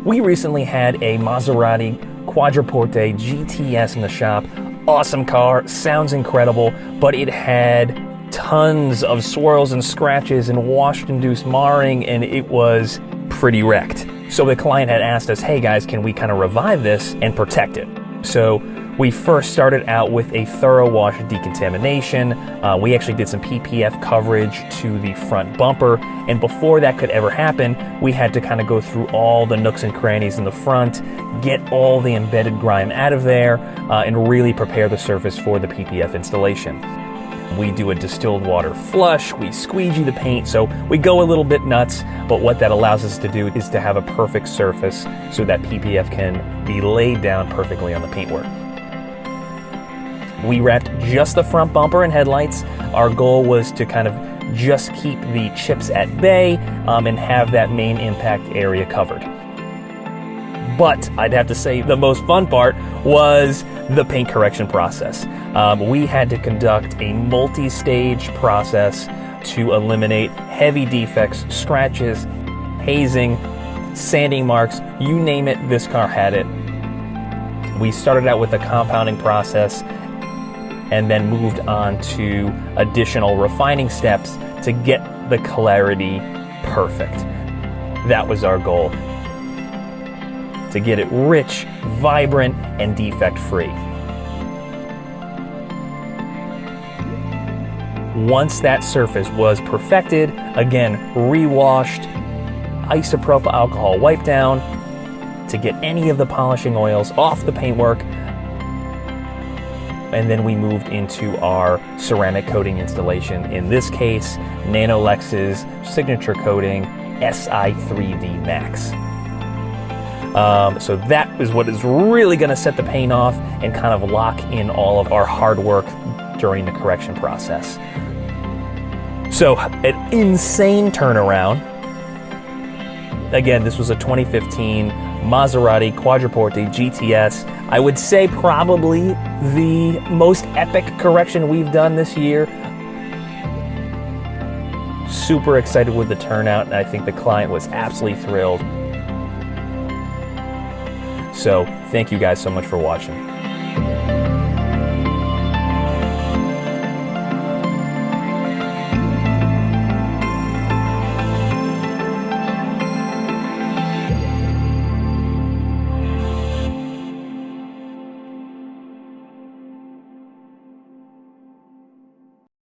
We recently had a Maserati Quattroporte GTS in the shop. Awesome car, sounds incredible, but it had tons of swirls and scratches and wash-induced marring, and it was pretty wrecked. So the client had asked us, hey guys, can we kind of revive this and protect it? So we first started out with a thorough wash decontamination. We actually did some PPF coverage to the front bumper, and before that could ever happen, we had to kind of go through all the nooks and crannies in the front, get all the embedded grime out of there, and really prepare the surface for the PPF installation. We do a distilled water flush, we squeegee the paint, so we go a little bit nuts, but what that allows us to do is to have a perfect surface so that PPF can be laid down perfectly on the paintwork. We wrapped just the front bumper and headlights. Our goal was to kind of just keep the chips at bay and have that main impact area covered. But I'd have to say the most fun part was the paint correction process. We had to conduct a multi-stage process to eliminate heavy defects, scratches, hazing, sanding marks, you name it, this car had it. We started out with a compounding process and then moved on to additional refining steps to get the clarity perfect. That was our goal, to get it rich, vibrant, and defect-free. Once that surface was perfected, again, re-washed, isopropyl alcohol wipe down to get any of the polishing oils off the paintwork, and then we moved into our ceramic coating installation. In this case, Nanolex's signature coating, SI3D Max. So that is what is really gonna set the paint off and kind of lock in all of our hard work during the correction process. So an insane turnaround. Again, this was a 2015 Maserati Quattroporte GTS. I would say probably the most epic correction we've done this year. Super excited with the turnout, and I think the client was absolutely thrilled. So thank you guys so much for watching.